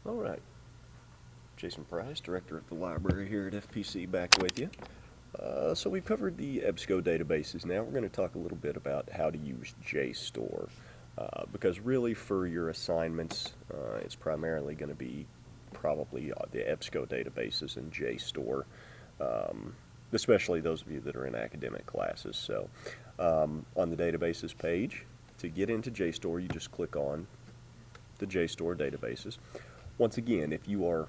All right, Jason Price, Director of the Library here at FPC, back with you. So we've covered the EBSCO databases. Now we're going to talk a little bit about how to use JSTOR, because really for your assignments, it's primarily going to be probably the EBSCO databases and JSTOR, especially those of you that are in academic classes. So on the databases page, to get into JSTOR, you just click on the JSTOR databases. Once again, if you are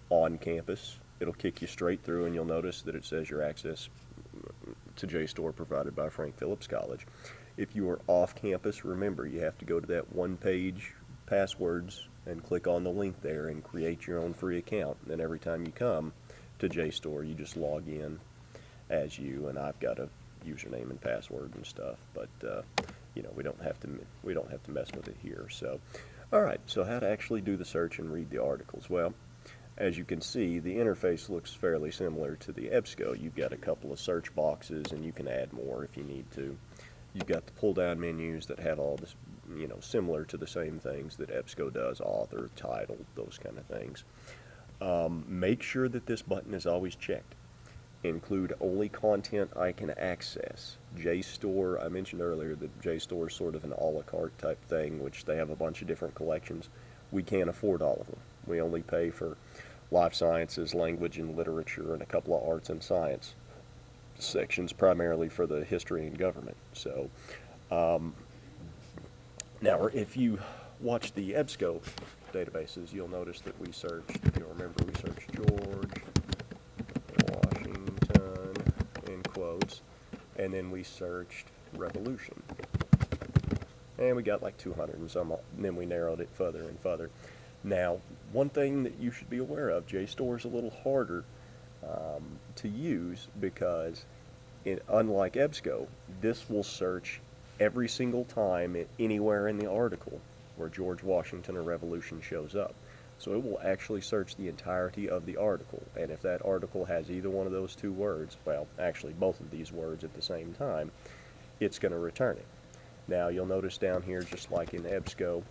on campus, it'll kick you straight through, and you'll notice that it says your access to JSTOR provided by Frank Phillips College. If you are off campus, remember you have to go to that one-page passwords and click on the link there and create your own free account. And then every time you come to JSTOR, you just log in as you, and I've got a username and password and stuff, but you know, we don't have to mess with it here. So all right, so how to actually do the search and read the articles? Well, as you can see, the interface looks fairly similar to the EBSCO. You've got a couple of search boxes, and you can add more if you need to. You've got the pull-down menus that have all this, you know, similar to the same things that EBSCO does: author, title, those kind of things. Make sure that this button is always checked. Include only content I can access. JSTOR, I mentioned earlier that JSTOR is sort of an a la carte type thing, which they have a bunch of different collections. We can't afford all of them. We only pay for life sciences, language and literature, and a couple of arts and science sections, primarily for the history and government. So now if you watch the EBSCO databases, you'll notice that we searched, if you'll remember, we searched George Washington in quotes, and then we searched revolution, and we got like 200 and some, and then we narrowed it further and further. Now, one thing that you should be aware of, JSTOR is a little harder to use because, unlike EBSCO, this will search every single time anywhere in the article where George Washington or revolution shows up. So it will actually search the entirety of the article, and if that article has either one of those two words, well, actually both of these words at the same time, it's going to return it. Now you'll notice down here, just like in EBSCO,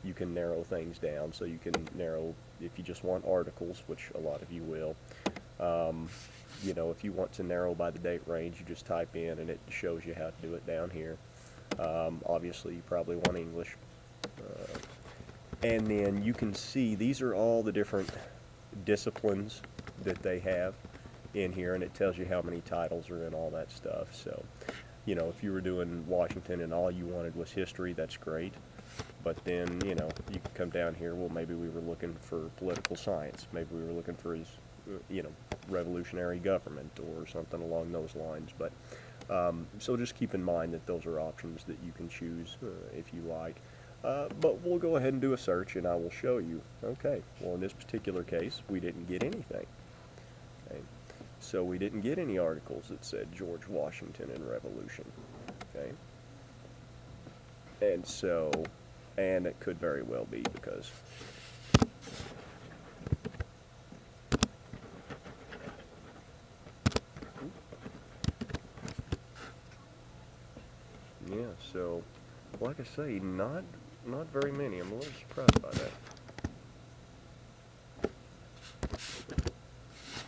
you can narrow things down. So you can narrow, if you just want articles, which a lot of you will, you know, if you want to narrow by the date range, you just type in and it shows you how to do it down here. Obviously you probably want English. And then you can see these are all the different disciplines that they have in here, and it tells you how many titles are in all that stuff. So, you know, if you were doing Washington and all you wanted was history, that's great. But then, you know, you can come down here, well, maybe we were looking for political science. Maybe we were looking for his, you know, revolutionary government or something along those lines. But so just keep in mind that those are options that you can choose if you like. But we'll go ahead and do a search, and I will show you. Okay, well, in this particular case, we didn't get anything. Okay, so we didn't get any articles that said George Washington and Revolution. Okay, and so, and it could very well be because yeah, so like I say, not very many. I'm a little surprised by that.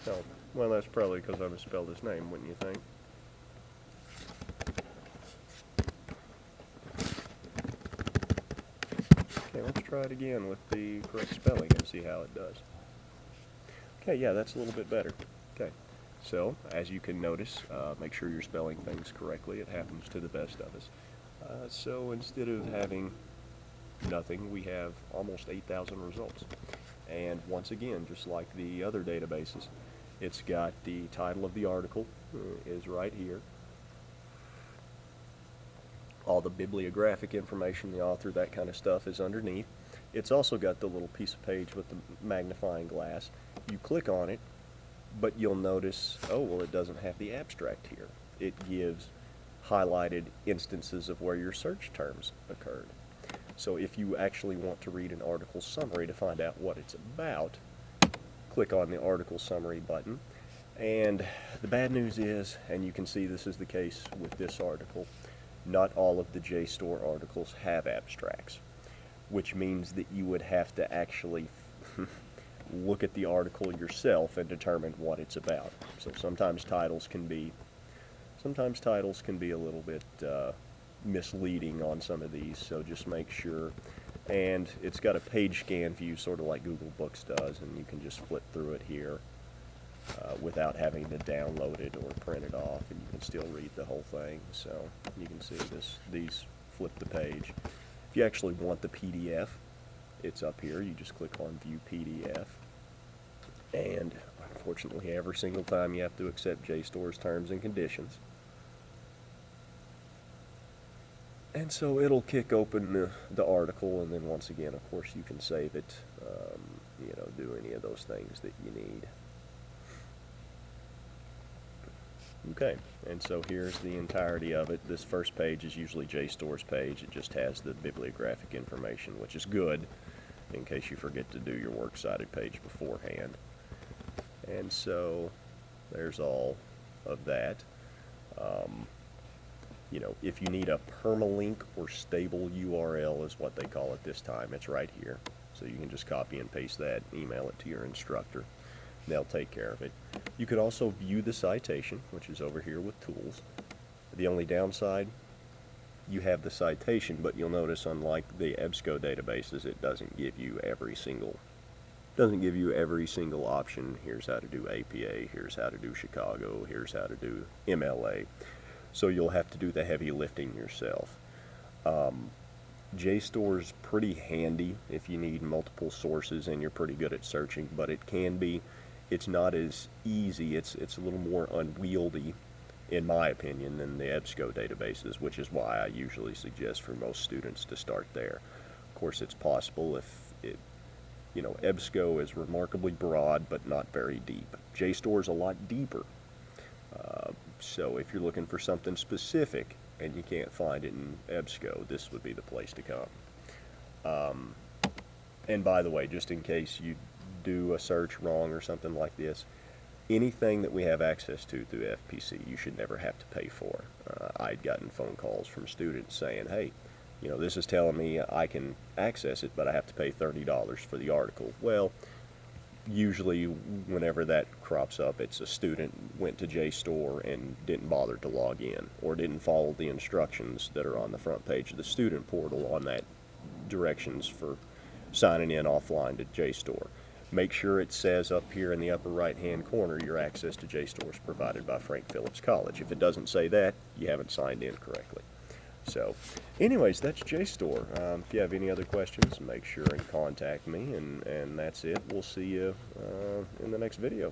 So, well, that's probably because I misspelled his name, wouldn't you think? Okay, let's try it again with the correct spelling and see how it does. Okay, yeah, that's a little bit better. Okay, so as you can notice, make sure you're spelling things correctly. It happens to the best of us. So instead of having nothing, we have almost 8,000 results. And once again, just like the other databases, it's got the title of the article is right here. All the bibliographic information, the author, that kind of stuff is underneath. It's also got the little piece of page with the magnifying glass. You click on it, but you'll notice, oh, well, it doesn't have the abstract here. It gives highlighted instances of where your search terms occurred. So if you actually want to read an article summary to find out what it's about, click on the article summary button. And the bad news is, and you can see this is the case with this article, not all of the JSTOR articles have abstracts, which means that you would have to actually look at the article yourself and determine what it's about. So sometimes titles can be a little bit misleading on some of these, so just make sure. And it's got a page scan view, sort of like Google Books does, and you can just flip through it here without having to download it or print it off, and you can still read the whole thing. So you can see these flip the page. If you actually want the PDF, it's up here. You just click on View PDF, and unfortunately every single time you have to accept JSTOR's terms and conditions. And so it'll kick open the article, and then once again, of course, you can save it, do any of those things that you need. Okay, and so here's the entirety of it. This first page is usually JSTOR's page. It just has the bibliographic information, which is good in case you forget to do your works cited page beforehand. And so there's all of that. If you need a permalink or stable URL is what they call it this time, it's right here. So you can just copy and paste that, email it to your instructor. They'll take care of it. You could also view the citation, which is over here with tools. The only downside, you have the citation, but you'll notice unlike the EBSCO databases, it doesn't give you every single option. Here's how to do APA, here's how to do Chicago, here's how to do MLA. So you'll have to do the heavy lifting yourself. JSTOR's pretty handy if you need multiple sources and you're pretty good at searching, but it's not as easy. It's a little more unwieldy, in my opinion, than the EBSCO databases, which is why I usually suggest for most students to start there. Of course, it's possible EBSCO is remarkably broad, but not very deep. JSTOR is a lot deeper. So if you're looking for something specific and you can't find it in EBSCO, this would be the place to come. And by the way, just in case you do a search wrong or something like this, anything that we have access to through FPC, you should never have to pay for. I'd gotten phone calls from students saying, hey, this is telling me I can access it, but I have to pay $30 for the article. Well, usually whenever that crops up, it's a student went to JSTOR and didn't bother to log in, or didn't follow the instructions that are on the front page of the student portal on that directions for signing in offline to JSTOR. Make sure it says up here in the upper right hand corner your access to JSTOR is provided by Frank Phillips College. If it doesn't say that, you haven't signed in correctly. So anyways, that's JSTOR. If you have any other questions, make sure and contact me, and that's it. We'll see you in the next video.